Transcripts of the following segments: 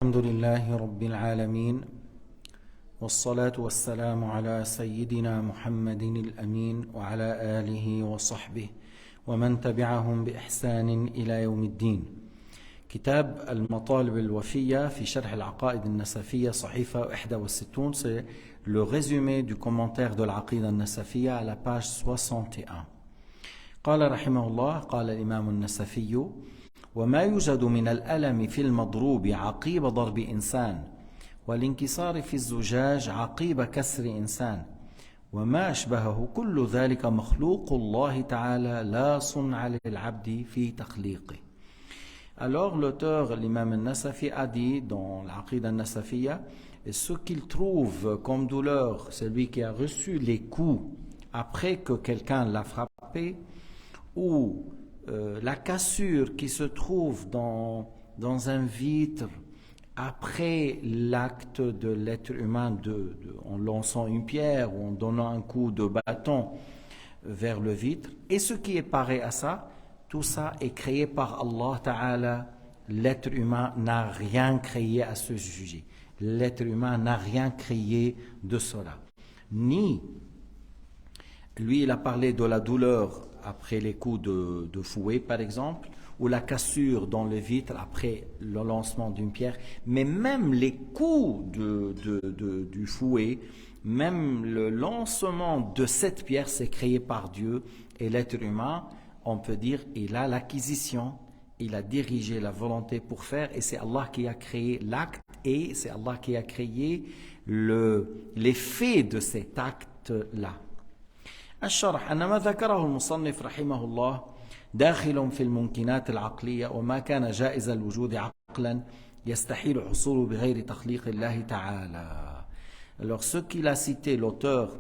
الحمد لله رب العالمين والصلاة والسلام على سيدنا محمد الأمين وعلى آله وصحبه ومن تبعهم بإحسان إلى يوم الدين. كتاب المطالب الوفية في شرح العقائد النسفية صحيفة 61, c'est le résumé du commentaire de l'Aqida النسفية à la page 61. قال رحمه الله: قال الإمام النسفي: وما يوجد من الألم في المضروب عقيب ضرب إنسان، والانكسار في الزجاج عقيب كسر إنسان، وما أشبهه كل ذلك مخلوق الله تعالى لا صنع للعبد في تخليقه. Alors l'auteur, l'imam al-Nasafi, a dit dans l'Aqida al-Nasafiyya, ce qu'il trouve comme douleur, celui qui a reçu les coups après que quelqu'un l'a frappé, ou la cassure qui se trouve dans un vitre après l'acte de l'être humain en lançant une pierre ou en donnant un coup de bâton vers le vitre, et ce qui est pareil à ça, tout ça est créé par Allah Ta'ala. L'être humain n'a rien créé à ce sujet. L'être humain n'a rien créé de cela. Ni, lui il a parlé de la douleur après les coups de fouet par exemple, ou la cassure dans le vitre après le lancement d'une pierre, mais même les coups du fouet, même le lancement de cette pierre, c'est créé par Dieu, et l'être humain, on peut dire, il a l'acquisition, il a dirigé la volonté pour faire, et c'est Allah qui a créé l'acte, et c'est Allah qui a créé l'effet de cet acte-là. الشرح أن ما ذكره المصنف رحمه الله داخل في الممكنات العقلية، وما كان جائز الوجود عقلا يستحيل حصوله بغير تخليق الله تعالى. Alors ce qu'il a cité, l'auteur,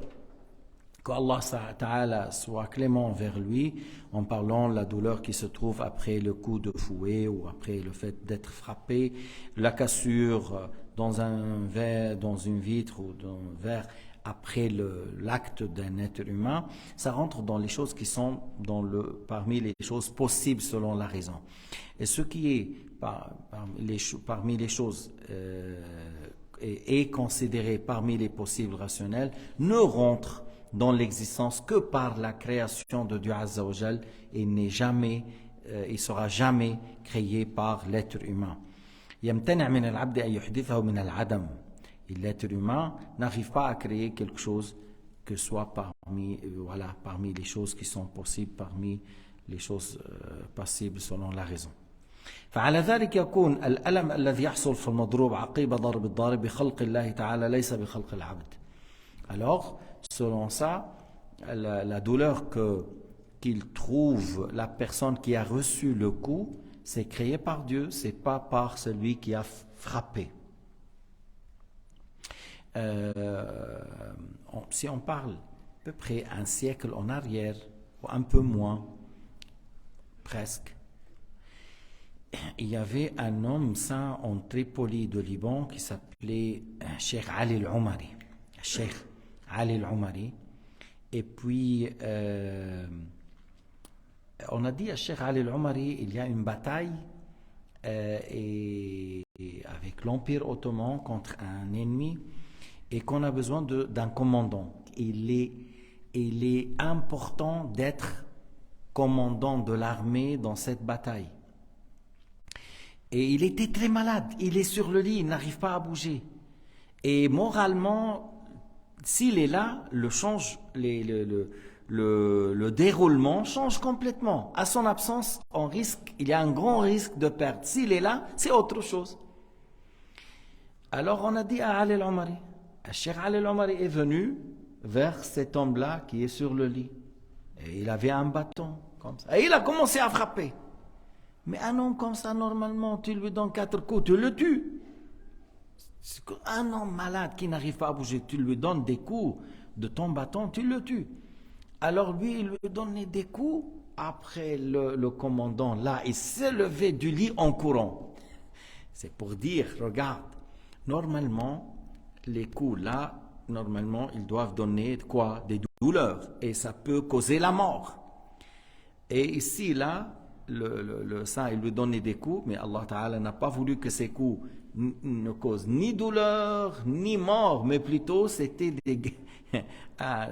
que Allah Ta'ala soit clément vers lui, en parlant de la douleur qui se trouve après le coup de fouet ou après le fait d'être frappé, la cassure dans un verre, dans une vitre ou dans un verre après l'acte d'un être humain, ça rentre dans les choses qui sont parmi les choses possibles selon la raison. Et ce qui est parmi les choses est considéré parmi les possibles rationnels ne rentre dans l'existence que par la création de Dieu Azza wa Jal, et il sera jamais créé par l'être humain. يمتنع من العبد أن يحدثه من العدم. Et l'être humain n'arrive pas à créer quelque chose que soit parmi les choses qui sont possibles, parmi les choses possibles selon la raison. فعلى ذلك يكون الألم الذي يحصل في المضروب عقيب ضرب الضارب بخلق الله تعالى ليس بخلق العبد. Alors, selon ça, la douleur qu'il trouve la personne qui a reçu le coup, c'est créé par Dieu, c'est pas par celui qui a frappé. Si on parle à peu près un siècle en arrière, ou un peu moins, presque, il y avait un homme saint en Tripoli de Liban qui s'appelait Cheikh Ali al-Umari. Cheikh Ali al-Umari. Et puis, on a dit à Cheikh Ali al-Umari, il y a une bataille et avec l'Empire ottoman contre un ennemi, et qu'on a besoin d'un commandant. Il est important d'être commandant de l'armée dans cette bataille. Et il était très malade, il est sur le lit, il n'arrive pas à bouger. Et moralement, s'il est là, le déroulement change complètement. À son absence, il y a un grand risque de perdre. S'il est là, c'est autre chose. Alors on a dit à Ali al-Umari, Cheikh Ali al-Umari est venu vers cet homme-là qui est sur le lit. Et il avait un bâton comme ça. Et il a commencé à frapper. Mais un homme comme ça, normalement, tu lui donnes 4 coups, tu le tues. Un homme malade qui n'arrive pas à bouger, tu lui donnes des coups de ton bâton, tu le tues. Alors lui, il lui donnait des coups. Après le commandant, là, il s'est levé du lit en courant. C'est pour dire, regarde, normalement, les coups là, normalement, ils doivent donner quoi? Des douleurs. Et ça peut causer la mort. Et ici, là, le saint, il lui donnait des coups, mais Allah Ta'ala n'a pas voulu que ces coups ne cause ni douleur, ni mort, mais plutôt c'était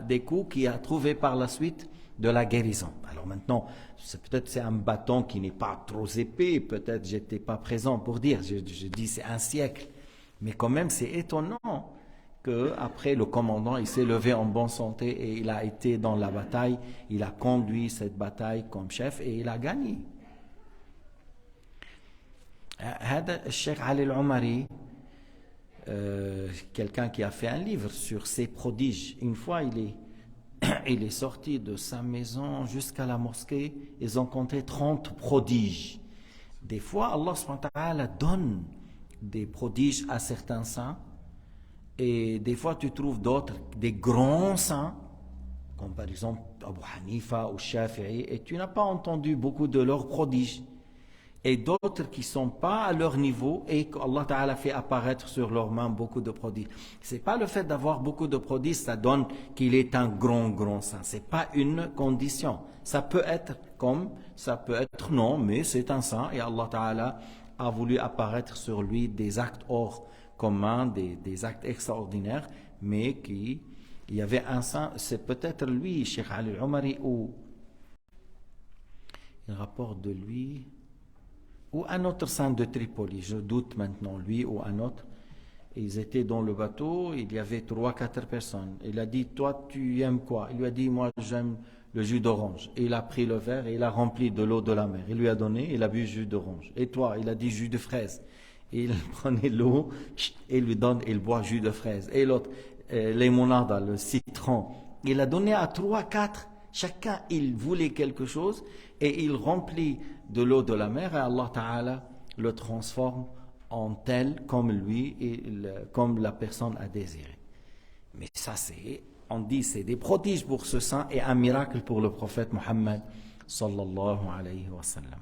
des coups qu'il a trouvé par la suite de la guérison. Alors maintenant, peut-être c'est un bâton qui n'est pas trop épais, peut-être j'étais pas présent pour dire, je dis c'est un siècle. Mais quand même, c'est étonnant qu'après le commandant, il s'est levé en bonne santé et il a été dans la bataille, il a conduit cette bataille comme chef et il a gagné. هذا الشيخ علي العمري, quelqu'un qui a fait un livre sur ses prodiges. Une fois, il est sorti de sa maison jusqu'à la mosquée, ils ont compté 30 prodiges. Des fois, Allah subhanahu wa ta'ala donne des prodiges à certains saints, et des fois tu trouves d'autres, des grands saints, comme par exemple Abu Hanifa ou Shafi'i, et tu n'as pas entendu beaucoup de leurs prodiges. Et d'autres qui ne sont pas à leur niveau et qu'Allah Ta'ala fait apparaître sur leurs mains beaucoup de prodiges. Ce n'est pas le fait d'avoir beaucoup de prodiges, ça donne qu'il est un grand saint. Ce n'est pas une condition. Ça peut être comme, ça peut être non, mais c'est un saint et Allah Ta'ala a voulu apparaître sur lui des actes hors commun, des actes extraordinaires, mais il y avait un saint, c'est peut-être lui, Cheikh Ali al-Umari, ou il rapporte de lui, ou un autre saint de Tripoli, je doute maintenant, lui ou un autre. Ils étaient dans le bateau, il y avait 3-4 personnes. Il a dit, toi tu aimes quoi? Il lui a dit, moi j'aime le jus d'orange. Et il a pris le verre et il a rempli de l'eau de la mer. Il lui a donné, il a bu jus d'orange. Et toi? Il a dit jus de fraise. Et il prenait l'eau et lui donne, il boit jus de fraise. Et l'autre, limonada, le citron. Il a donné à 3-4. Chacun, il voulait quelque chose et il remplit de l'eau de la mer et Allah Ta'ala le transforme en tel comme lui et comme la personne a désiré. Mais ça, on dit, c'est des prodiges pour ce saint et un miracle pour le prophète Muhammad sallallahu alayhi wa sallam.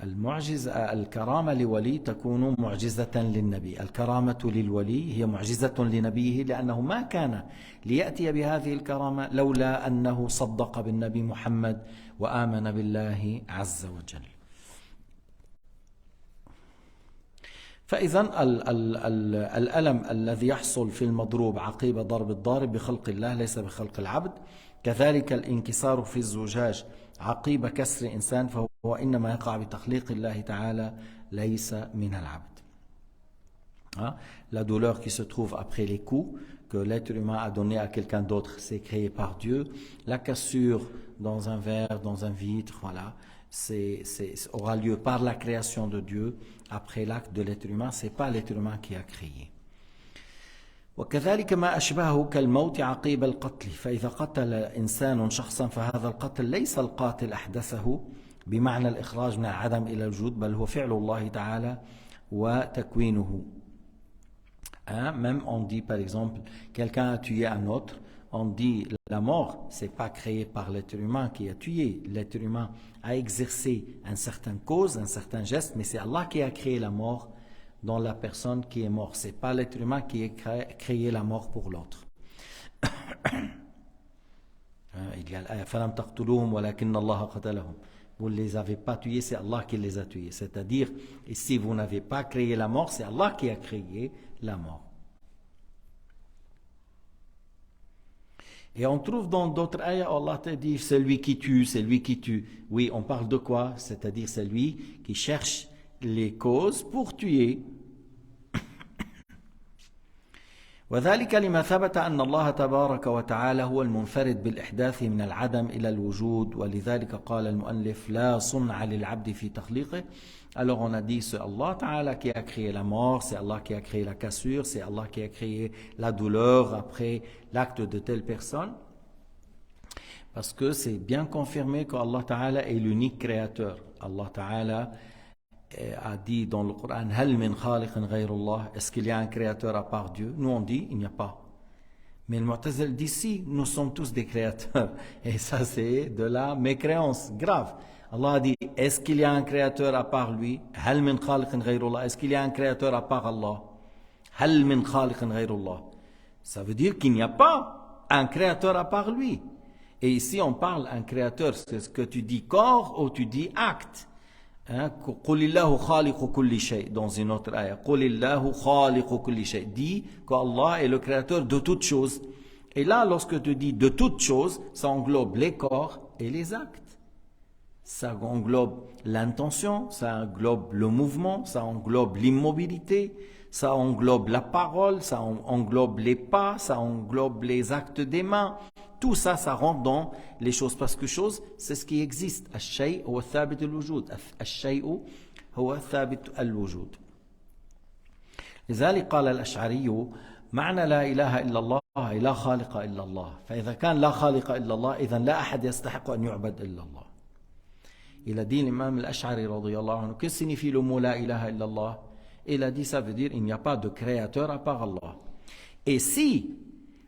المعجزة الكرامة لولي تكون معجزة للنبي. الكرامة للولي هي معجزة لنبيه لأنه ما كان ليأتي بهذه الكرامة لولا أنه صدق بالنبي محمد وآمن بالله عز وجل. فإذا الألم الذي يحصل في المضروب عقيب ضرب الضارب بخلق الله ليس بخلق العبد. كذلك الانكسار في الزجاج عقيب كسر إنسان فهو إنما يقع بتخليق الله تعالى ليس من العبد. La douleur qui se trouve après les coups que l'être humain a donné à quelqu'un d'autre, c'est créé par Dieu. La cassure dans un verre, dans un vitre, voilà, aura lieu par la création de Dieu. Après l'acte de l'être humain, c'est pas l'être humain qui a créé. وكذلك ما أشبهه كالموت عقيب القتل فإذا قتل إنسان شخصا فهذا القتل ليس القاتل أحدثه بمعنى الإخراج من العدم إلى الوجود بل هو فعل الله تعالى وتكوينه. Même on dit par exemple quelqu'un a tué un autre, on dit la mort c'est pas créé par l'être humain qui a tué, l'être humain a exercé une certaine cause, un certain geste, mais c'est Allah qui a créé la mort dans la personne qui est morte. Ce n'est pas l'être humain qui a créé la mort pour l'autre. Il y a l'ayah فَلَمْ تَقْتُلُوهُمْ وَلَكِنَّ اللَّهَ قَتَلَهُمْ. Vous ne les avez pas tués, c'est Allah qui les a tués. C'est-à-dire, si vous n'avez pas créé la mort, c'est Allah qui a créé la mort. Et on trouve dans d'autres ayats, Allah te dit, c'est lui qui tue, c'est lui qui tue. Oui, on parle de quoi? C'est-à-dire, c'est lui qui cherche les causes pour tuer. وذلك لما ثبت أن الله تبارك وتعالى هو المنفرد بالإحداث من العدم إلى الوجود ولذلك قال المؤلف لا صنع للعبد في تخليقه. Alors on a dit c'est Allah Ta'ala qui a créé la mort, c'est Allah qui a créé la cassure, c'est Allah qui a créé la douleur après l'acte de telle personne. Parce que c'est bien confirmé qu'Allah Ta'ala est l'unique créateur. Allah Ta'ala a dit dans le Coran Hal min khaliqin ghayrullah, est-ce qu'il y a un créateur à part Dieu? Nous on dit il n'y a pas. Mais le Mu'tazil dit si, nous sommes tous des créateurs. Et ça c'est de la mécréance grave. Allah a dit est-ce qu'il y a un créateur à part lui? Hal min khaliqin ghayrullah, est-ce qu'il y a un créateur à part Allah? Hal min khaliqin ghayrullah. Ça veut dire qu'il n'y a pas un créateur à part lui. Et ici on parle un créateur, c'est ce que tu dis corps ou tu dis acte. Hein? Qulillahu khaliqu kulli shay, dans une autre ayah. Qulillahu khaliqu kulli shay. Dis qu'Allah est le créateur de toutes choses. Et là, lorsque tu dis de toutes choses, ça englobe les corps et les actes. Ça englobe l'intention, ça englobe le mouvement, ça englobe l'immobilité, ça englobe la parole, ça englobe les pas, ça englobe les actes des mains. Tout ça, ça rentre dans les choses. Parce que chose, c'est ce qui existe. Al-shay' huwa thabit al-wujud. Al-shay'u huwa thabit al-wujud. لذلك قال الأشعري معنى لا إله إلا الله لا خالق إلا الله. فإذا كان لا خالق إلا الله إذن لا أحد يستحق أن يعبد إلا الله. Il a dit l'imam al-Ash'ari radiyallahu anhu, que signifie le mot la ilaha illallah? Il a dit ça veut dire il n'y a pas de créateur à part Allah. Et si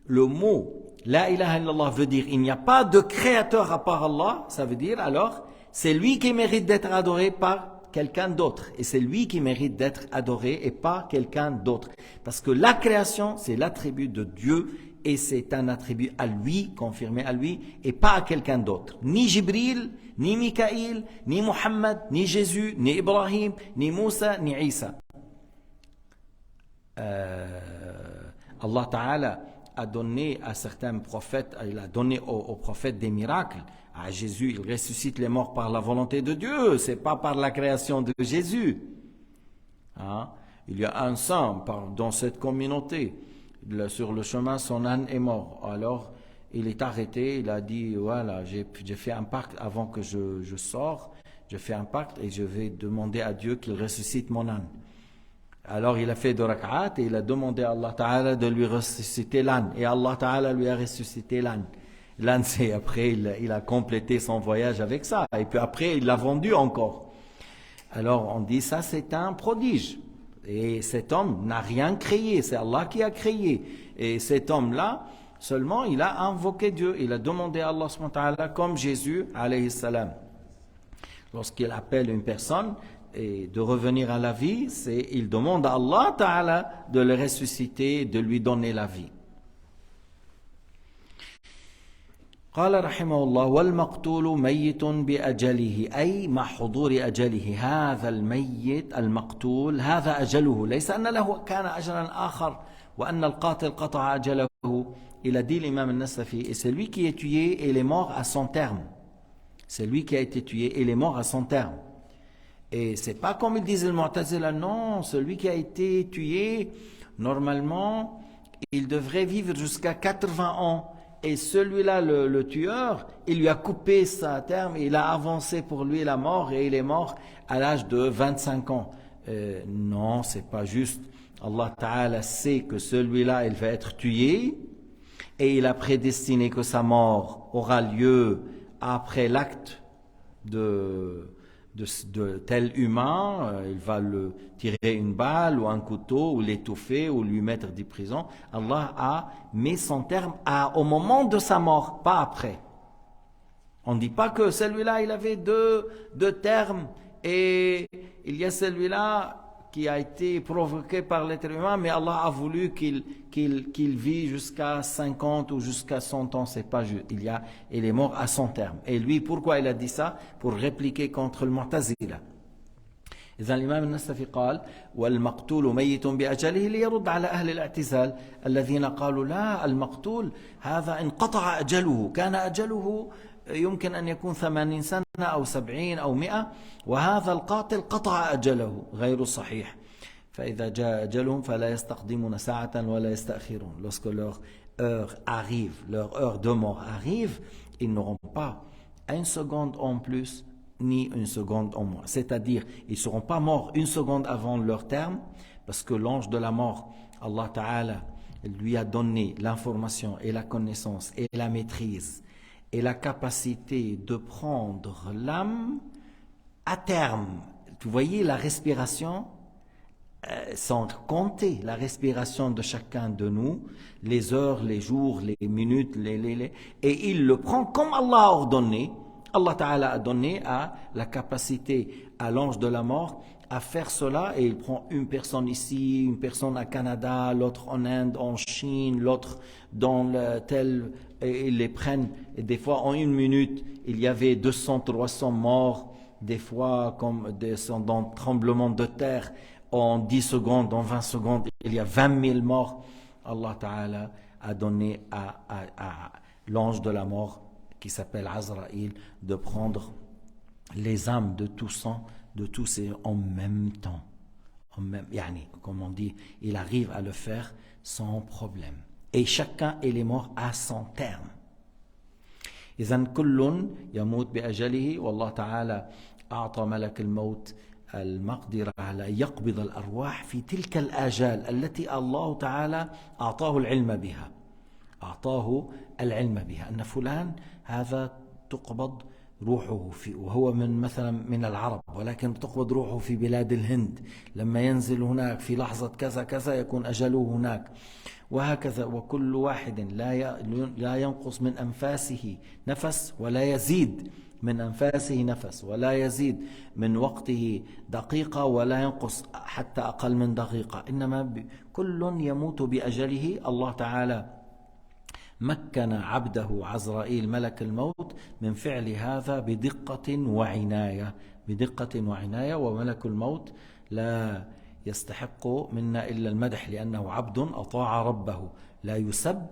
le mot la ilaha illallah veut dire il n'y a pas de créateur à part Allah, ça veut dire alors c'est lui qui mérite d'être adoré par quelqu'un d'autre. Et c'est lui qui mérite d'être adoré et pas quelqu'un d'autre. Parce que la création c'est l'attribut de Dieu et c'est un attribut à lui, confirmé à lui, et pas à quelqu'un d'autre. Ni Jibril, ni Mikaïl, ni Muhammad, ni Jésus, ni Ibrahim, ni Moussa, ni Isa. Allah Ta'ala a donné à certains prophètes, il a donné aux prophètes des miracles. À Jésus, il ressuscite les morts par la volonté de Dieu, c'est pas par la création de Jésus. Hein? Il y a un saint dans cette communauté. Sur le chemin, son âne est mort. Alors, il est arrêté, il a dit, voilà, j'ai fait un pacte avant que je sors, je fais un pacte et je vais demander à Dieu qu'il ressuscite mon âne. Alors, il a fait 2 rak'at et il a demandé à Allah Ta'ala de lui ressusciter l'âne. Et Allah Ta'ala lui a ressuscité l'âne. L'âne, c'est après, il a complété son voyage avec ça. Et puis après, il l'a vendu encore. Alors, on dit ça, c'est un prodige. Et cet homme n'a rien créé, c'est Allah qui a créé. Et cet homme-là, seulement, il a invoqué Dieu. Il a demandé à Allah subhanahu wa ta'ala, comme Jésus, alayhi salam. Lorsqu'il appelle une personne et de revenir à la vie, il demande à Allah ta'ala de le ressusciter, de lui donner la vie. قال رحمه الله والمقتول ميت بأجله أي مع حضور أجله هذا الميت المقتول هذا أجله ليس أن له كان أجلا آخر وأن القاتل قطع أجله. Il a dit l'imam al-Nasafi, et c'est lui qui est tué et il est mort à son terme. C'est lui qui a été tué et il est mort à son terme. Et c'est pas comme ils disent le Mu'tazila, non, celui qui a été tué, normalement, il devrait vivre jusqu'à 80 ans. Et celui-là, le tueur, il lui a coupé sa terme, il a avancé pour lui la mort et il est mort à l'âge de 25 ans. Non, c'est pas juste. Allah Ta'ala sait que celui-là, il va être tué et il a prédestiné que sa mort aura lieu après l'acte de tel humain, il va le tirer une balle ou un couteau ou l'étouffer ou lui mettre des prisons. Allah a mis son terme au moment de sa mort, pas après. On ne dit pas que celui-là il avait deux termes et il y a celui-là qui a été provoqué par l'être humain, mais Allah a voulu qu'il vit jusqu'à 50 ou jusqu'à 100 ans, c'est pas juste. Il est mort à son terme. Et lui, pourquoi il a dit ça? Pour répliquer contre le Mu'tazila. إذا الإمام النسفي قال والمقتول ميت بأجله ليرد على أهل الاعتزال الذين قالوا لا المقتول هذا انقطع أجله كان أجله يمكن أن يكون 80 سنة أو 70 أو 100 وهذا القاتل قطع أجله غير صحيح فإذا جاء أجلهم فلا يستقدمون ساعة ولا يستأخرون. Lorsque leur heure arrive, leur heure de mort arrive, ils n'auront pas une seconde en plus ni une seconde en moins. C'est-à-dire, ils ne seront pas morts une seconde avant leur terme parce que l'ange de la mort, Allah Ta'ala, lui a donné l'information et la connaissance et la maîtrise et la capacité de prendre l'âme à terme. Vous voyez la respiration sans compter la respiration de chacun de nous, les heures, les jours, les minutes, et il le prend comme Allah a ordonné. Allah Ta'ala a donné la capacité à l'ange de la mort à faire cela et il prend une personne ici, une personne à Canada, l'autre en Inde, en Chine, l'autre dans et ils les prennent et des fois en une minute il y avait 200, 300 morts des fois comme dans tremblement de terre, en 10 secondes, en 20 secondes, il y a 20 000 morts. Allah Ta'ala a donné à l'ange de la mort, qui s'appelle Azraïl, de prendre les âmes de tous en même temps. Comme on dit, il arrive à le faire sans problème. Et chacun est mort à son terme. إذن كل يموت بأجله والله تعالى أعطى ملك الموت المقدرة على أن يقبض الأرواح في تلك الآجال التي الله تعالى أعطاه العلم بها أن فلان هذا تقبض روحه وهو مثلا من العرب، ولكن تقبض روحه في بلاد الهند، لما ينزل هناك في لحظة كذا كذا يكون أجله هناك، وهكذا. وكل واحد لا ينقص من أنفاسه نفس ولا يزيد من أنفاسه نفس ولا يزيد من وقته دقيقة ولا ينقص حتى أقل من دقيقة، إنما كل يموت بأجله. الله تعالى مكن عبده عزرائيل ملك الموت من فعل هذا بدقة وعناية. وملك الموت لا يستحق منا إلا المدح لأنه عبد أطاع ربه، لا يسب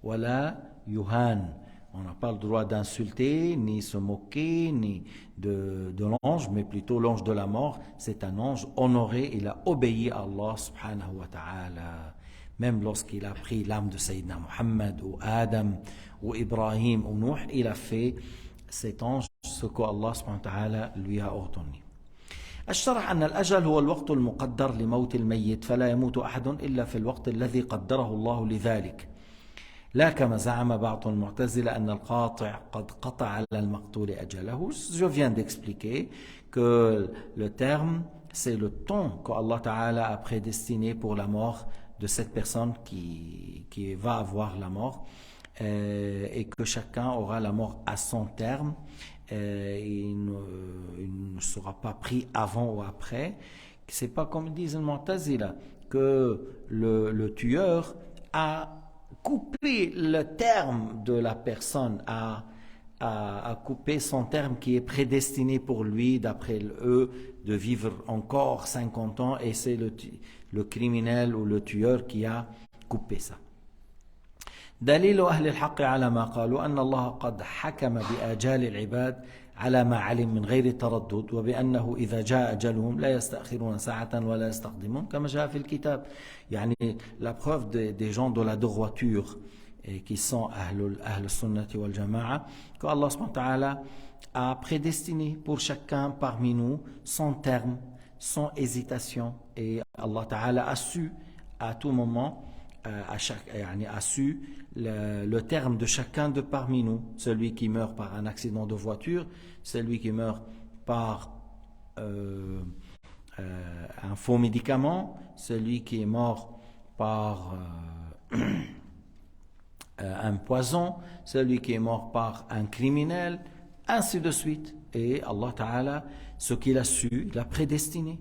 ولا يهان. On n'a pas le droit d'insulter, ni se moquer, ni de l'ange, mais plutôt l'ange de la mort. C'est un ange honoré, il a obéi à Allah subhanahu wa ta'ala. Même lorsqu'il a pris l'âme de Sayyidina Muhammad ou Adam ou Ibrahim ou Nuh, il a fait cet ange ce qu'Allah subhanahu wa ta'ala lui a ordonné. الشرح أن الأجل هو الوقت المقدر لموت الميت، فلا يموت أحد إلا في الوقت الذي قدره الله لذلك، لا كما زعم بعض المعتزلة أن القاطع قد قطع على المقتول أجله. Je viens d'expliquer que le terme, c'est le temps qu'Allah Ta'ala a prédestiné pour la mort de cette personne qui va avoir la mort, et que chacun aura la mort à son terme. Il ne sera pas pris avant ou après. C'est pas comme disent les Mu'tazila que le tueur a coupé le terme de la personne, a coupé son terme qui est prédestiné pour lui, d'après eux, de vivre encore 50 ans, et c'est le criminel ou le tueur qui a coupé ça. دليل أهل الحق على ما قالوا أن الله قد حكم بآجال العباد على ما علم من غير تردد، وبأنه إذا جاء أجلهم لا يستأخرون ساعة ولا يستقدمون كما جاء في الكتاب. يعني la preuve des gens de la droiture qui sont أهل السنة والجماعة, que Allah subhanahu wa ta'ala a prédestiné pour chacun parmi nous son terme, sans hésitation, et Allah ta'ala a su à tout moment, a su le terme de chacun de parmi nous. Celui qui meurt par un accident de voiture, celui qui meurt par un faux médicament, celui qui est mort par un poison, celui qui est mort par un criminel, ainsi de suite. Et Allah Ta'ala, ce qu'il a su, il a prédestiné.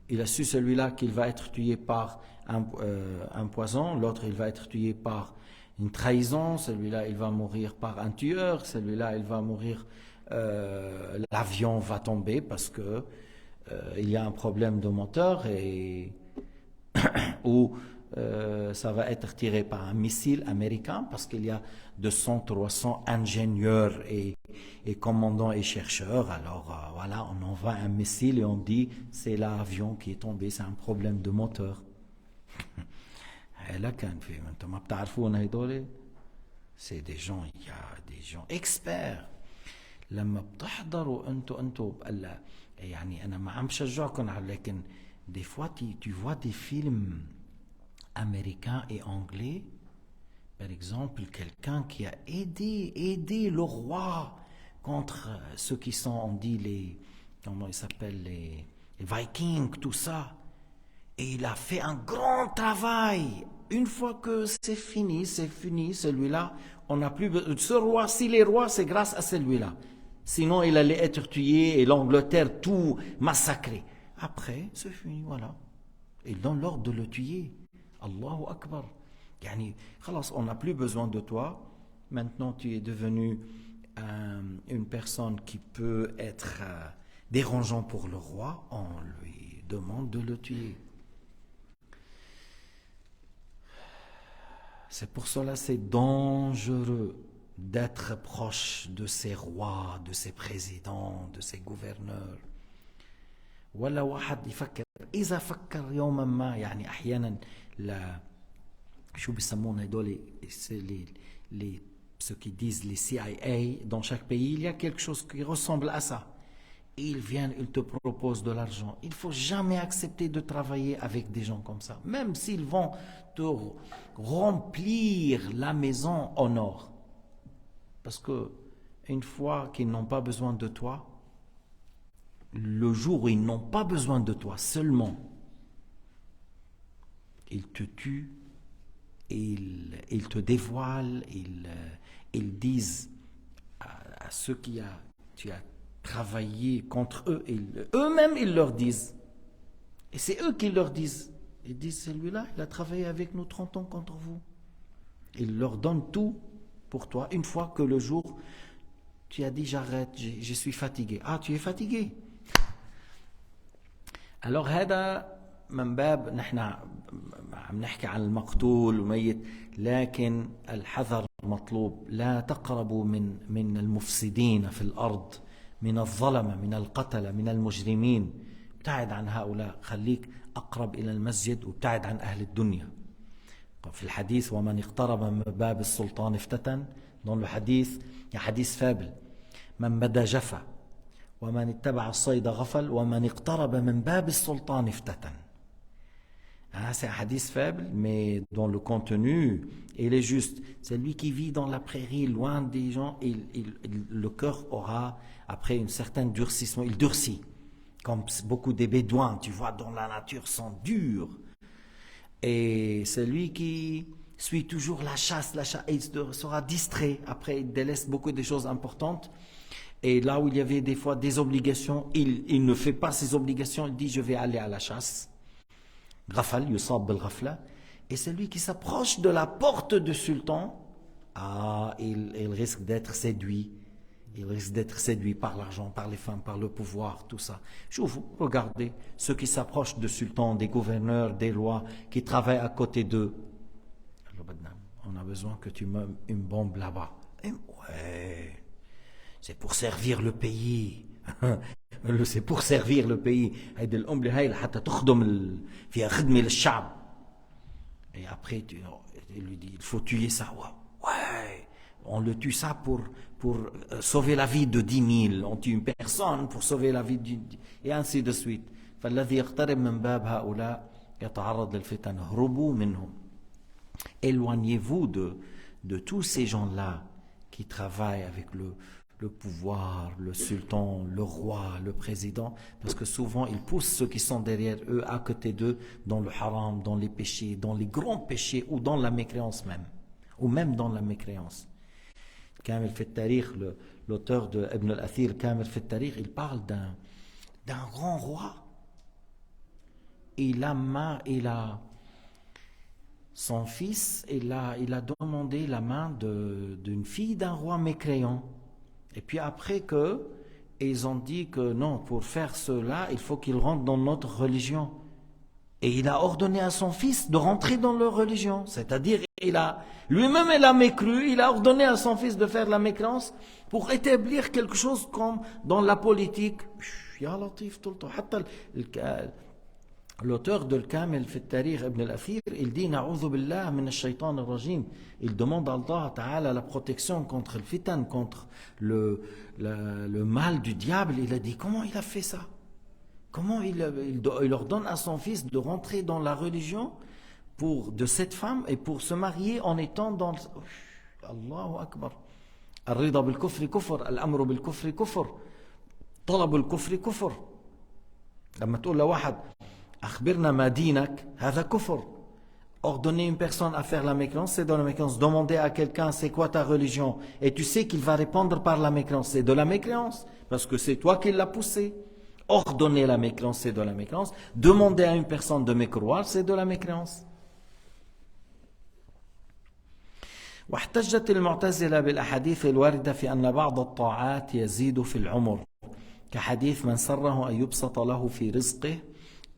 Il a su celui-là qu'il va être tué par un poison, l'autre il va être tué par une trahison, celui-là il va mourir par un tueur, celui-là il va mourir, l'avion va tomber parce que il y a un problème de moteur, ou ça va être tiré par un missile américain parce qu'il y a 200-300 ingénieurs et commandants et chercheurs. Alors voilà, on envoie un missile et on dit c'est l'avion qui est tombé, c'est un problème de moteur. Là, c'est des gens, il y a des gens experts. لما بتحضروا انتوا يعني انا ما عم بشجعكم على، لكن des fois tu vois des films américains et anglais, par exemple quelqu'un qui a aidé le roi contre ceux qui sont, on dit les, comment ils s'appellent, les Vikings, tout ça, et il a fait un grand travail. Une fois que c'est fini, celui-là, on n'a plus besoin. Ce roi, s'il est roi, c'est grâce à celui-là. Sinon, il allait être tué et l'Angleterre tout massacré. Après, c'est fini, voilà. Il donne l'ordre de le tuer. Allahu Akbar. Yani, khalas, on n'a plus besoin de toi. Maintenant, tu es devenu une personne qui peut être dérangeant pour le roi, on lui demande de le tuer. C'est pour cela c'est dangereux d'être proche de ces rois, de ces présidents, de ces gouverneurs. ولا واحد يفكر إذا فكر يوما ما يعني أحيانا شو بيسمون هدول ceux qui disent les CIA dans chaque pays, il y a quelque chose qui ressemble à ça. Ils viennent, ils te proposent de l'argent. Il ne faut jamais accepter de travailler avec des gens comme ça. Même s'ils vont te remplir la maison en or. Parce que une fois qu'ils n'ont pas besoin de toi, le jour où ils n'ont pas besoin de toi seulement, ils te tuent, ils te dévoilent, ils disent à ceux tu as travaillé contre eux, eux-mêmes ils leur disent, et c'est eux qui leur disent, ils disent celui-là il a travaillé avec nous 30 ans contre vous. Ils leur donnent tout pour toi, une fois que le jour tu as dit j'arrête, je suis fatigué. Ah, tu es fatigué. Alors هذا من باب نحن عم نحكي عن المقتول وميت، لكن الحذر مطلوب. لا تقربوا من المفسدين في الأرض، من الظلمة، من القتلة، من المجرمين. ابتعد عن هؤلاء، خليك أقرب إلى المسجد وابتعد عن أهل الدنيا. في الحديث ومن اقترب من باب السلطان افتتن. dans le hadith il y a hadith faible من بدا جفا ومن اتبع الصيد غفل ومن اقترب من باب السلطان افتتن. C'est un hadith faible, mais dont le contenu il est juste. C'est lui qui vit dans la prairie, loin des gens, le cœur aura, après une certaine durcissement, il durcit. Comme beaucoup des bédouins, tu vois, dans la nature, sont durs. Et celui qui suit toujours la chasse, il sera distrait. Après, il délaisse beaucoup de choses importantes. Et là où il y avait des fois des obligations, il ne fait pas ses obligations, il dit je vais aller à la chasse. Ghafal, yusab bil-ghafla. Et celui qui s'approche de la porte du sultan, il risque d'être séduit. Il risque d'être séduit par l'argent, par les femmes, par le pouvoir, tout ça. Regardez, ceux qui s'approchent de sultans, des gouverneurs, des rois, qui travaillent à côté d'eux. On a besoin que tu mets une bombe là-bas. Ouais, c'est pour servir le pays. C'est pour servir le pays. Et après, il lui dit, il faut tuer ça. Ouais, on le tue ça pour sauver la vie de 10 000. On tue une personne pour sauver la vie d'une... Et ainsi de suite. فالذي يقترب من باب هؤلاء يتعرض للفتن هربوا منهم. Éloignez-vous de tous ces gens-là qui travaillent avec le pouvoir, le sultan, le roi, le président, parce que souvent ils poussent ceux qui sont derrière eux, à côté d'eux, dans le haram, dans les péchés, dans les grands péchés, ou dans la mécréance même, ou même dans la mécréance. Kamil fi al-Tarikh, l'auteur de Ibn al-Athir, Kamil fi al-Tarikh, il parle d'un grand roi. Son fils, il a demandé la main d'une fille d'un roi mécréant. Et puis après ils ont dit que non, pour faire cela, il faut qu'il rentre dans notre religion. Et il a ordonné à son fils de rentrer dans leur religion. C'est-à-dire, lui-même il a mécru, il a ordonné à son fils de faire la mécréance pour établir quelque chose comme dans la politique. Ya Latif, tout le temps. L'auteur de Kamil fi al-Tarikh, Ibn al-Athir, il dit Na'udhu billah min ash-shaytan ar-rajim. Il demande à Allah Ta'ala la protection contre le fitan, contre le mal du diable. Il a dit comment il a fait ça? Comment il ordonne à son fils de rentrer dans la religion de cette femme et pour se marier en étant dans... Allahu Akbar. Al-rida bil-kufri kufr, al-amru bil-kufri kufr, talab al-kufri kufr. لما تقول لواحد أخبرنا ما دينك هذا كفر. Ordonner une personne à faire la mécréance, c'est dans la mécréance. Demander à quelqu'un c'est quoi ta religion et tu sais qu'il va répondre par la mécréance, c'est de la mécréance parce que c'est toi qui l'as poussé. Ordonner la mécréance, c'est de la mécréance. Demander à une personne de mécroire, c'est de la mécréance. واحتجت المعتزلة بالأحاديث الواردة في أن بعض الطاعات يزيد في العمر كحديث من سره أن يبسط له في رزقه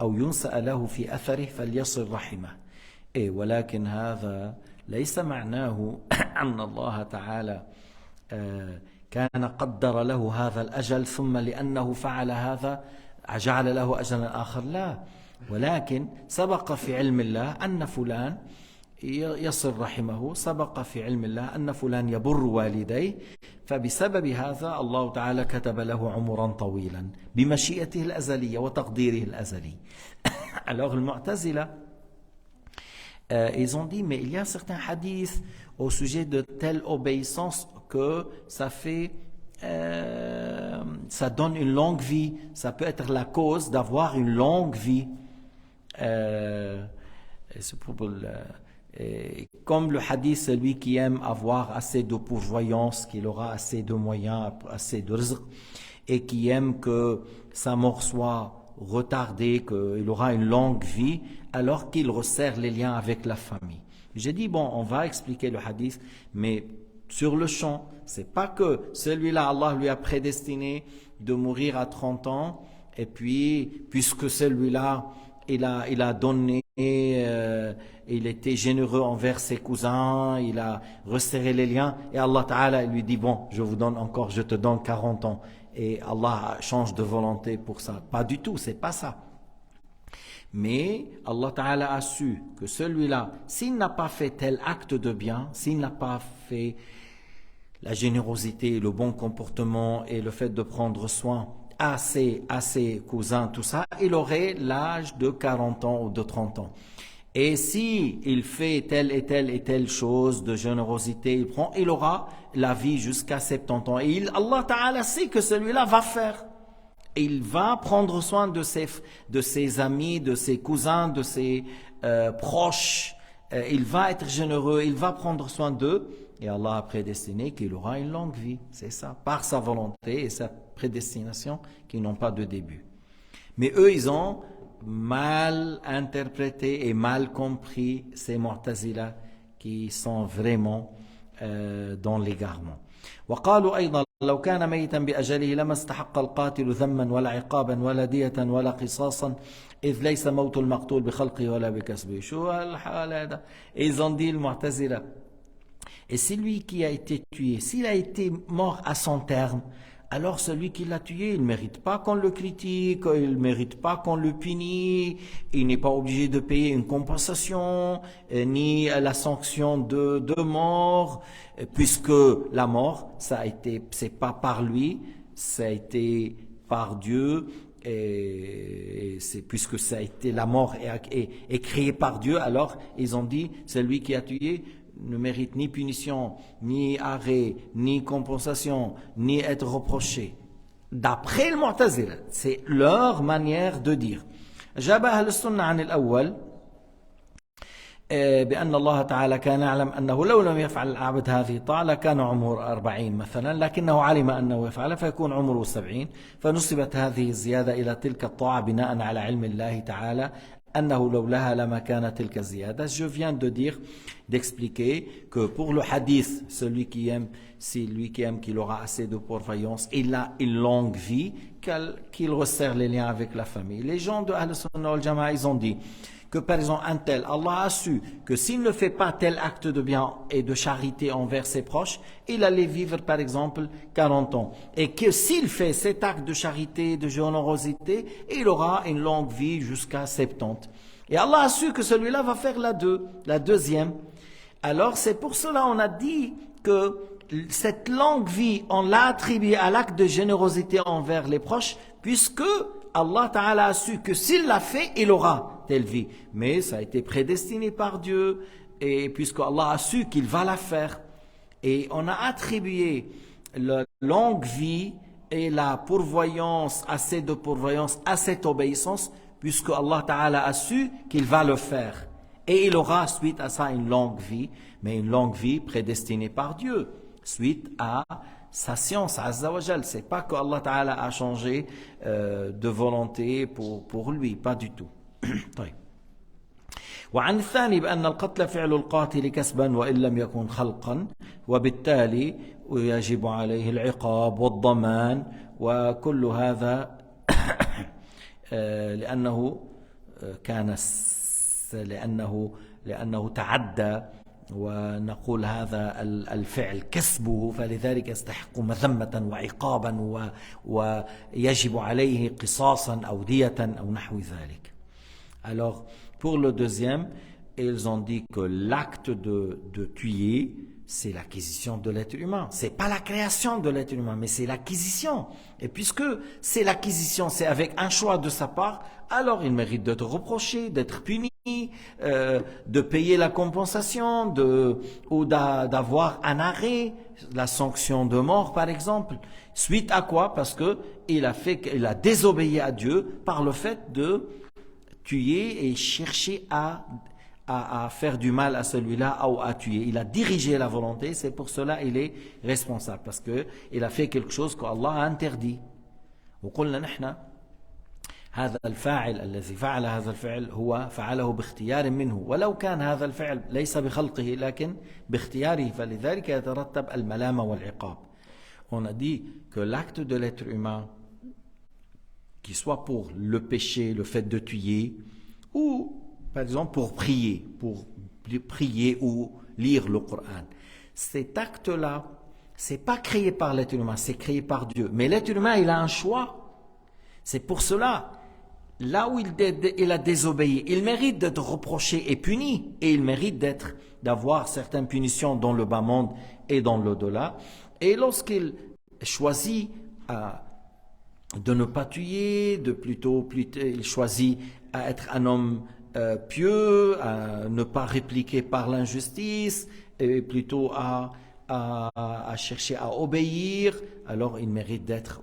أو ينسأ له في أثره فليصل رحمه. ولكن هذا ليس معناه أن الله تعالى كان قدر له هذا الأجل ثم لأنه فعل هذا جعل له أجلا آخر، لا، ولكن سبق في علم الله أن فلان يصل رحمه، سبق في علم الله أن فلان يبر والديه، فبسبب هذا الله تعالى كتب له عمرا طويلا بمشيئته الأزلية وتقديره الأزلي. Alors المعتزلة ils ont dit mais il y a certains hadiths au sujet de telle obéissance que ça fait ça donne une longue vie, ça peut être la cause d'avoir une longue vie. C'est pour comme le hadith, celui qui aime avoir assez de pourvoyance, qu'il aura assez de moyens, assez de rizq, et qui aime que sa mort soit retardée, qu'il aura une longue vie, alors qu'il resserre les liens avec la famille. J'ai dit, bon, on va expliquer le hadith, mais sur le champ, c'est pas que celui-là, Allah lui a prédestiné de mourir à 30 ans, et puis, puisque celui-là, il a donné, il était généreux envers ses cousins, il a resserré les liens, et Allah Ta'ala lui dit, bon, je te donne 40 ans, et Allah change de volonté pour ça. Pas du tout, c'est pas ça. Mais Allah Ta'ala a su que celui-là, s'il n'a pas fait tel acte de bien, s'il n'a pas fait la générosité, le bon comportement et le fait de prendre soin à ses cousins, tout ça, il aurait l'âge de 40 ans ou de 30 ans. Et si il fait telle et telle chose de générosité, il aura la vie jusqu'à 70 ans. Et Allah Ta'ala sait que celui-là va faire. Il va prendre soin de ses amis, de ses cousins, de ses proches. Il va être généreux, il va prendre soin d'eux. Et Allah a prédestiné qu'il aura une longue vie. C'est ça, par sa volonté et sa prédestination qui n'ont pas de début. Mais eux, ils ont mal interprété et mal compris ces Mu'tazila qui sont vraiment dans l'égarement. وقالوا أيضا لو كان ميتا بأجله لما استحق القاتل ذما ولا عقابا ولا دية ولا قصاصا إذ ليس موت المقتول بخلقه ولا بكسبه. شو الحال هذا؟ Ils ont dit le Mu'tazila. Et celui qui a été tué, s'il a été mort à son terme, alors celui qui l'a tué, il ne mérite pas qu'on le critique, il ne mérite pas qu'on le punisse, il n'est pas obligé de payer une compensation, ni la sanction de mort, puisque la mort, c'est pas par lui, ça a été par Dieu, et puisque ça a été la mort est créée par Dieu, alors ils ont dit, celui qui a tué ne mérite ni punition, ni arrêt, ni compensation, ni être reproché. D'après le Mu'tazila, c'est leur manière de dire. جاب أهل السنة عن الأول بأن الله تعالى كان يعلم أنه لو لم يفعل العبد هذه الطاعة لكان عمره 40 مثلا، لكنه علم أنه يفعل فيكون عمره 70، فنسبت هذه الزيادة إلى تلك الطاعة بناء على علم الله تعالى أنه لولاها لما كانت تلك الزيادة. Je viens de dire, d'expliquer que pour le hadith, celui qui aime qu'il aura assez de pourvoyance, il a une longue vie, qu'il resserre les liens avec la famille. Les gens de Ahl Sunnah wal Jama'a, ils ont dit que par exemple un tel, Allah a su que s'il ne fait pas tel acte de bien et de charité envers ses proches, il allait vivre par exemple 40 ans. Et que s'il fait cet acte de charité, de générosité, il aura une longue vie jusqu'à 70. Et Allah a su que celui-là va faire la deuxième. Alors c'est pour cela qu'on a dit que cette longue vie, on l'a attribuée à l'acte de générosité envers les proches, puisque Allah Ta'ala a su que s'il l'a fait, il aura telle vie. Mais ça a été prédestiné par Dieu, et puisque Allah a su qu'il va la faire. Et on a attribué la longue vie et la pourvoyance, assez de pourvoyance à cette obéissance, puisque Allah Ta'ala a su qu'il va le faire. Et il aura suite à ça une longue vie, mais une longue vie prédestinée par Dieu, suite à sa science, Azza wa Jal. C'est pas que Allah Ta'ala a changé de volonté pour lui, pas du tout. وعن الثاني بأن القتل فعل القاتل كسبا وإن لم يكن خلقا، وبالتالي يجب عليه العقاب والضمان وكل هذا لأنه تعدى، ونقول هذا الفعل كسبه، فلذلك يستحق مذمة وعقابا ويجب عليه قصاصا أو دية أو نحو ذلك. Alors, pour le deuxième, ils ont dit que l'acte de tuer, c'est l'acquisition de l'être humain. C'est pas la création de l'être humain, mais c'est l'acquisition. Et puisque c'est l'acquisition, c'est avec un choix de sa part, alors il mérite d'être reproché, d'être puni, de payer la compensation, ou d'avoir un arrêt, la sanction de mort par exemple. Suite à quoi? Parce que il a désobéi à Dieu par le fait de tuer et chercher à faire du mal à celui-là ou à tuer. Il a dirigé la volonté, c'est pour cela il est responsable, parce qu'il a fait quelque chose qu'Allah a interdit. وقلنا نحن هذا الفاعل الذي فعل هذا الفعل هو فعله باختيار منه، ولو كان هذا الفعل ليس بخلقه لكن باختياره، فلذلك يترتب الملامة والعقاب. On a dit que l'acte de l'être humain, qu'il soit pour le péché, le fait de tuer, ou par exemple pour prier ou lire le Coran, cet acte-là, c'est pas créé par l'être humain, c'est créé par Dieu. Mais l'être humain, il a un choix. C'est pour cela, là où il a désobéi, il mérite d'être reproché et puni, et il mérite d'avoir certaines punitions dans le bas monde et dans l'au-delà. Et lorsqu'il choisit de ne pas tuer, il choisit à être un homme pieux, à ne pas répliquer par l'injustice, et plutôt à chercher à obéir, alors il mérite d'être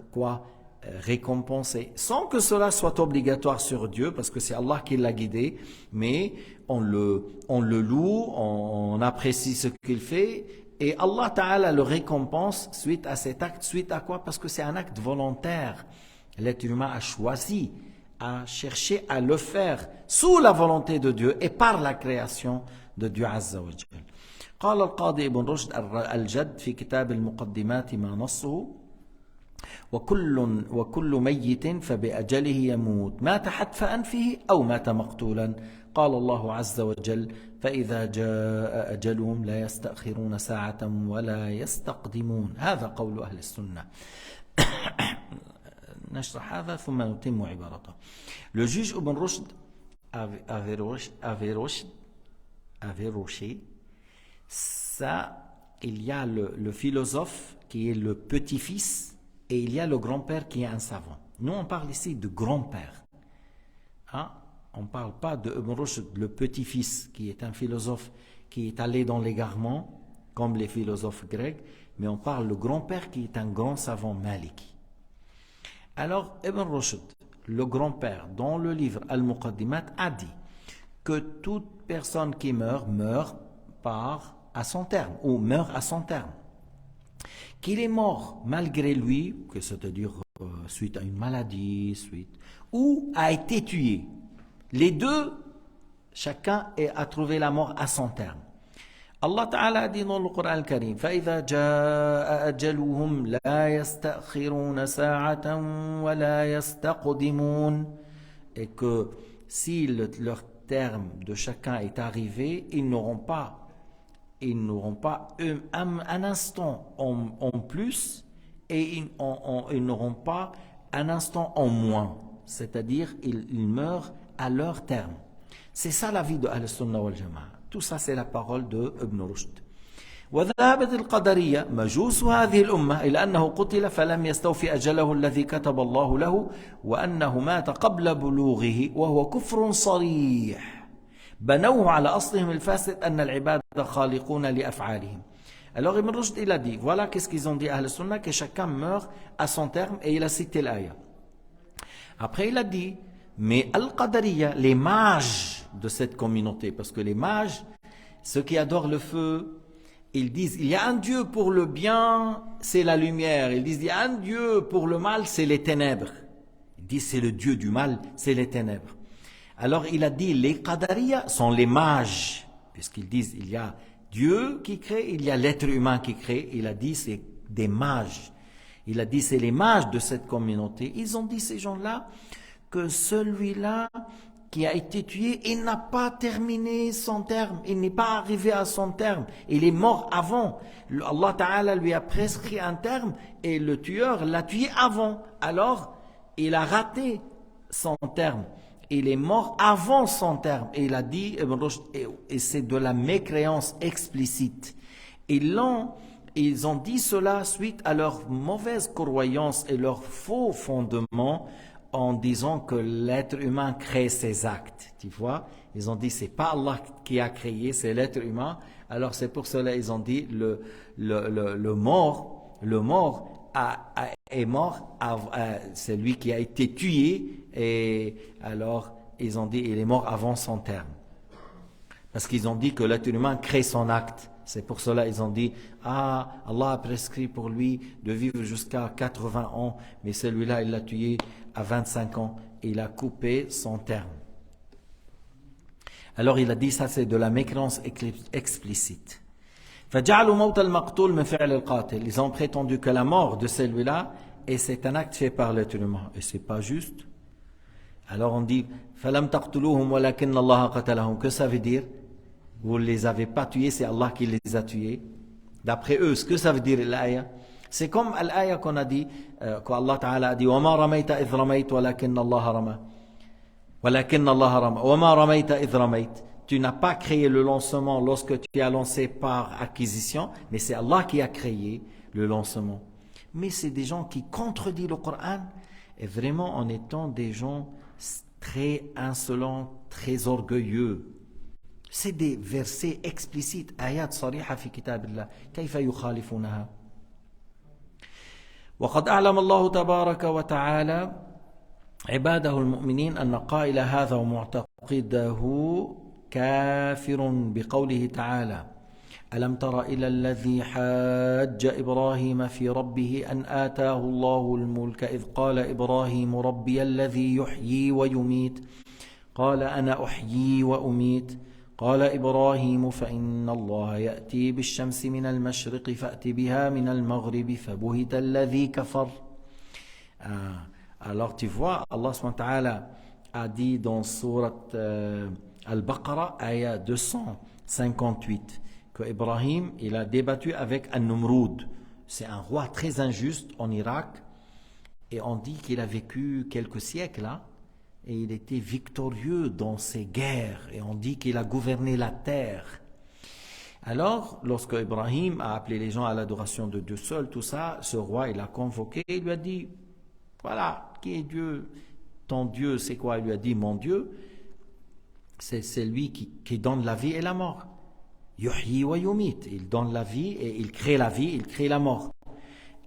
récompensé, sans que cela soit obligatoire sur Dieu, parce que c'est Allah qui l'a guidé, mais on le loue, on apprécie ce qu'il fait, et Allah Ta'ala le récompense suite à cet acte. Suite à quoi? Parce que c'est un acte volontaire. L'être humain a choisi, a cherché à le faire sous la volonté de Dieu et par la création de Dieu Azza wa Jal. قال القاضي ابن رشد الجد في كتاب المقدمات ما نصه: وكل ميت فبأجله يموت، مات حتف أنفه أو مات مقتولا. قال الله عز وجل: فإذا جاء أجلهم لا يستأخرون ساعة ولا يستقدمون. هذا قول أهل السنة. نشرح هذا ثم نتم عبارته. Le juge Ibn Rushd avait roché ça. Il y a le philosophe qui est le petit-fils, et il y a le grand-père qui est un savant. Nous, on parle ici de grand-père. On ne parle pas de Ibn Rushd, le petit-fils, qui est un philosophe qui est allé dans l'égarement, comme les philosophes grecs, mais on parle le grand-père qui est un grand savant maliki. Alors, Ibn Rushd, le grand-père, dans le livre Al-Muqaddimat, a dit que toute personne qui meurt à son terme, ou meurt à son terme. Qu'il est mort malgré lui, que c'est-à-dire suite à une maladie, ou a été tué. Les deux, chacun a trouvé la mort à son terme. Allah Ta'ala dit dans le Coran al-Karim: فَإِذَا جَاءَ أَجَلُهُمْ لَا يَسْتَأْخِرُونَ سَاعَةً وَلَا يَسْتَقْدِمُونَ. Et que si leur terme de chacun est arrivé, ils n'auront pas un instant en plus, et ils n'auront pas un instant en moins. C'est-à-dire, ils meurent à leur terme. C'est ça la vie de Ahl-Sunnah wal Jama'a. Tout ça, c'est la parole de Ibn Rushd. وذهبت القدرية مجوس هذه الأمة إلى أنه قتل فلم يستوفي أجله الذي كتب الله له، وأنه مات قبل بلوغه، وهو كفر صريح بنوه على أصلهم الفاسد أن العباد خالقون لأفعالهم. Alors Ibn Rushd, il a dit, voilà qu'est-ce qu'ils ont dit à Ahl-Sunnah, que chacun meurt à son terme, et il a cité l'ayah. Après il a dit, mais Al-Qadariya, les mages de cette communauté, parce que les mages, ceux qui adorent le feu, ils disent, il y a un Dieu pour le bien, c'est la lumière. Ils disent, il y a un Dieu pour le mal, c'est les ténèbres. Ils disent, c'est le Dieu du mal, c'est les ténèbres. Alors il a dit, les Qadariya sont les mages, puisqu'ils disent, il y a Dieu qui crée, il y a l'être humain qui crée. Il a dit, c'est des mages. Il a dit, c'est les mages de cette communauté. Ils ont dit, ces gens-là, que celui-là qui a été tué, il n'a pas terminé son terme, il n'est pas arrivé à son terme, il est mort avant. Allah Ta'ala lui a prescrit un terme et le tueur l'a tué avant. Alors, il a raté son terme. Il est mort avant son terme. Et il a dit, et c'est de la mécréance explicite. Ils ont dit cela suite à leur mauvaise croyance et leur faux fondement en disant que l'être humain crée ses actes. Tu vois, ils ont dit c'est pas Allah qui a créé, c'est l'être humain. Alors c'est pour cela ils ont dit le mort est mort, c'est lui qui a été tué, et alors ils ont dit il est mort avant son terme. Parce qu'ils ont dit que l'être humain crée son acte. C'est pour cela ils ont dit Allah a prescrit pour lui de vivre jusqu'à 80 ans, mais celui-là il l'a tué à 25 ans, et il a coupé son terme. Alors il a dit ça c'est de la mécréance explicite. Ils ont prétendu que la mort de celui-là, et c'est un acte fait par l'être humain, et c'est pas juste. Alors on dit que ça veut dire? Vous ne les avez pas tués, c'est Allah qui les a tués. D'après eux, ce que ça veut dire l'ayah, c'est comme l'ayah qu'on a dit, qu'Allah Ta'ala a dit وَمَا رَمَيْتَ إِذْ رَمَيْتَ وَلَكِنَّ اللَّهَ رَمَى وَلَكِنَّ اللَّهَ رَمَى وَمَا رَمَيْتَ إِذْ رَمَيْتَ. Tu n'as pas créé le lancement lorsque tu as lancé par acquisition, mais c'est Allah qui a créé le lancement. Mais c'est des gens qui contredisent le Coran, et vraiment en étant des gens très insolents, très orgueilleux. C'est des versets explicites, ayat صريحة في كتاب الله, كيف يخالفونها؟ وقد أعلم الله تبارك وتعالى عباده المؤمنين أن قائل هذا ومعتقده كافر بقوله تعالى ألم تر إلى الذي حاج إبراهيم في ربه أن آتاه الله الملك إذ قال إبراهيم ربي الذي يحيي ويميت قال أنا أحيي وأميت قال إبراهيم فإن الله يأتي بالشمس من المشرق فأت بها من المغرب فبهت الذي كفر. Alors tu vois, Allah SWT a dit dans sourate Al-Baqarah, ayah 258, que Ibrahim, il a débattu avec An-Numrud. C'est un roi très injuste en Irak, et on dit qu'il a vécu quelques siècles là, et il était victorieux dans ses guerres, et on dit qu'il a gouverné la terre. Alors, lorsque Ibrahim a appelé les gens à l'adoration de Dieu seul, tout ça, ce roi, il a convoqué, il lui a dit, voilà, qui est Dieu? Ton Dieu, c'est quoi? Il lui a dit, mon Dieu, c'est lui qui donne la vie et la mort. Yuhyi wa yumit, il donne la vie et il crée la vie, il crée la mort.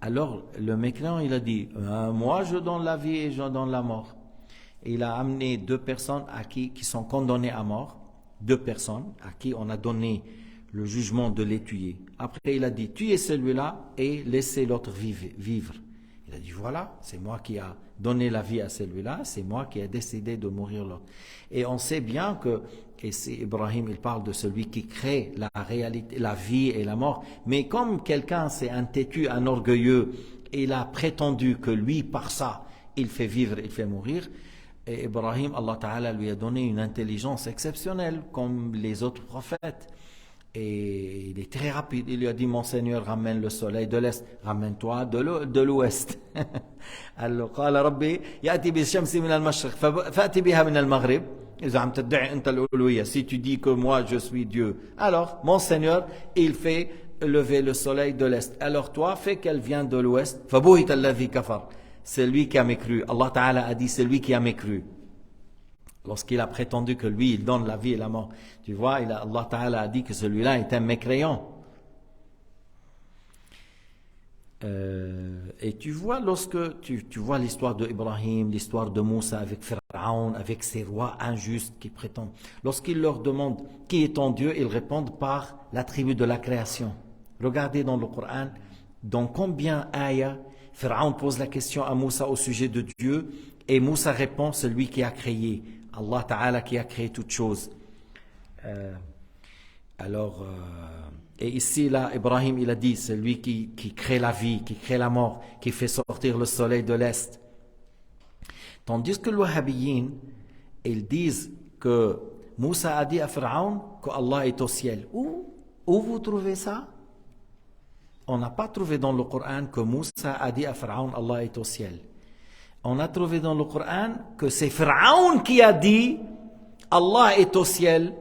Alors, le mécréant, il a dit, moi je donne la vie et je donne la mort. Et il a amené deux personnes qui sont condamnées à mort, deux personnes à qui on a donné le jugement de les tuer. Après, il a dit, tuez celui-là et laissez l'autre vivre. Il a dit, voilà, c'est moi qui a donné la vie à celui-là, c'est moi qui ai décidé de mourir l'autre. Et on sait bien que, et c'est Ibrahim, il parle de celui qui crée la réalité, la vie et la mort. Mais comme quelqu'un, c'est un têtu, un orgueilleux, il a prétendu que lui, par ça, il fait vivre, il fait mourir. Et Ibrahim, Allah Ta'ala lui a donné une intelligence exceptionnelle, comme les autres prophètes. Et il est très rapide. Il lui a dit, mon Seigneur, ramène le soleil de l'Est. Ramène-toi de l'Ouest. Alors, قال ربي يأتي بالشمس من المشرق فأتي بها من المغرب. إذا عم تدعي أنت الألوهية. Si tu dis que moi je suis Dieu, alors mon Seigneur, il fait lever le soleil de l'Est. Alors toi, fais qu'elle vient de l'Ouest. فبهت الذي كفر. C'est lui qui a mécru. Allah Ta'ala a dit, c'est lui qui a mécru. Lorsqu'il a prétendu que lui, il donne la vie et la mort. Tu vois, Allah Ta'ala a dit que celui-là est un mécréant. Et tu vois, lorsque tu vois l'histoire d'Ibrahim, l'histoire de Moussa avec Pharaon, avec ses rois injustes qui prétendent. Lorsqu'il leur demande qui est ton Dieu, ils répondent par l'attribut de la création. Regardez dans le Coran, dans combien ayah, Pharaon pose la question à Moussa au sujet de Dieu, et Moussa répond, celui qui a créé. Allah Ta'ala qui a créé toutes choses. Et ici, là, Ibrahim, il a dit, c'est lui qui crée la vie, qui crée la mort, qui fait sortir le soleil de l'Est. Tandis que les Wahhabiyyin, ils disent que Moussa a dit à Pharaon que Allah est au ciel. Où vous trouvez ça? On n'a pas trouvé dans le Coran que Moussa a dit à Pharaon Allah est au ciel. On a trouvé dans le Coran que c'est Pharaon qui a dit Allah est au ciel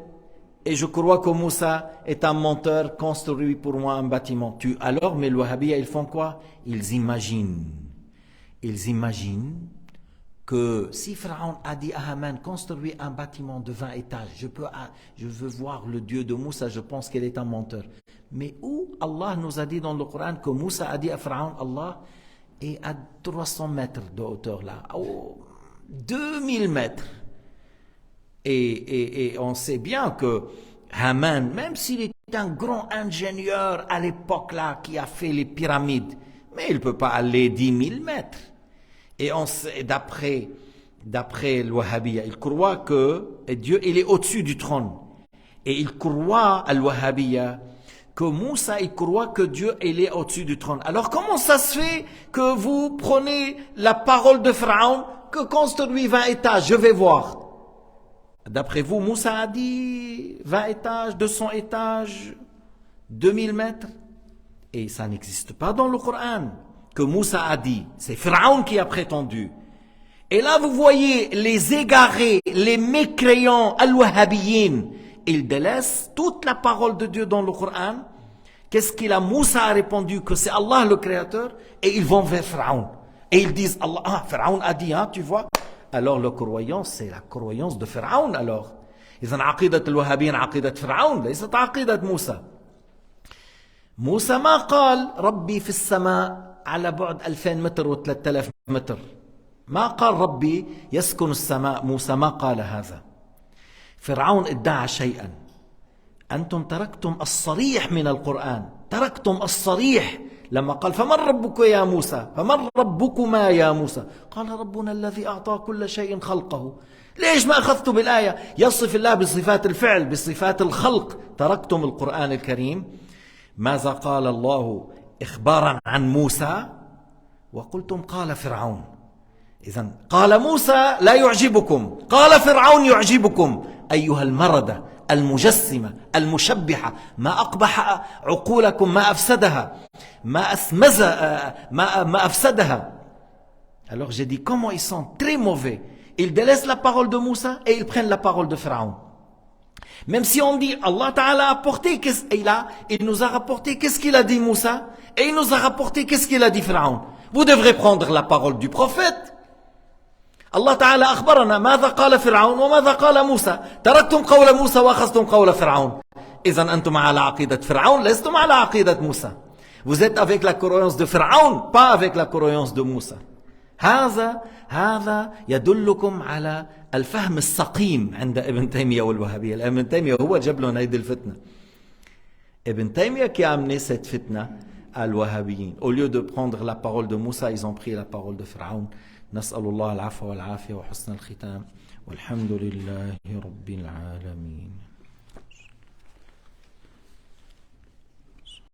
et je crois que Moussa est un menteur, construit pour moi un bâtiment. Alors, mais les Wahhabiyya, ils font quoi? Ils imaginent que si Pharaon a dit à Haman construis un bâtiment de 20 étages, je veux voir le Dieu de Moussa, je pense qu'il est un menteur. Mais où Allah nous a dit dans le Coran que Moussa a dit à Pharaon, Allah est à 300 mètres de hauteur là, 2000 mètres. Et on sait bien que Haman, même s'il est un grand ingénieur à l'époque là qui a fait les pyramides, mais il ne peut pas aller 10 000 mètres. Et on sait, d'après le Wahhabiyya, il croit que Dieu il est au-dessus du trône. Et il croit à Wahhabiyya que Moussa il croit que Dieu il est au-dessus du trône. Alors comment ça se fait que vous prenez la parole de Pharaon que construit 20 étages? Je vais voir. D'après vous, Moussa a dit 20 étages, 200 étages, 2000 mètres. Et ça n'existe pas dans le Coran que Moussa a dit. C'est Pharaon qui a prétendu. Et là, vous voyez les égarés, les mécréants, al-Wahhabiyyin. Ils délaissent toute la parole de Dieu dans le Coran. Qu'est-ce qu'il a? Moussa a répondu que c'est Allah le Créateur. Et ils vont vers Pharaon. Et ils disent, Pharaon a dit, tu vois. Alors la croyance, c'est la croyance de Pharaon alors. إذن عقيدة الوهابيين عقيدة فرعون ليست عقيدة موسى. موسى ما قال ربي في السماء على بعد 2000 متر و3000 متر. ما قال ربي يسكن السماء. موسى ما قال هذا. فرعون ادعى شيئا. أنتم تركتم الصريح من القرآن. تركتم الصريح لما قال فمن ربك يا موسى؟ فمن ربكما يا موسى؟ قال ربنا الذي أعطى كل شيء خلقه. ليش ما أخذتوا بالآية يصف الله بصفات الفعل بصفات الخلق؟ تركتم القرآن الكريم. ماذا قال الله إخبارا عن موسى؟ وقلتم قال فرعون. إذن قال موسى لا يعجبكم، قال فرعون يعجبكم. أيها المردة المجسمة المشبحة، ما أقبح عقولكم، ما أفسدها، ما أفسدها. Alors j'ai dit comment ils sont très mauvais. Ils délaissent la parole de Moussa et ils prennent la parole de Pharaon. Même si on dit Allah Ta'ala a apporté, il nous a rapporté qu'est-ce qu'il a dit Moussa et il nous a rapporté qu'est-ce qu'il a dit Pharaon. Vous devrez prendre la parole du prophète. الله تعالى أخبرنا ماذا قال فرعون وماذا قال موسى. تركتم قول موسى وأخذتم قول فرعون. إذن أنتم على عقيدة فرعون لستم على عقيدة موسى. Vous êtes avec la croyance de Pharaon, pas avec la croyance de Moussa. هذا يدلكم على الفهم السقيم عند ابن تيمية والوهابية. ابن تيمية هو جاب لهم هيدي الفتنة. ابن تيمية qui a amené cette fitna à l'Wahhabiyyin. Au lieu de prendre la parole de Moussa, ils ont pris la parole de Pharaon. نسأل الله العفو والعافية وحسن الختام والحمد لله رب العالمين.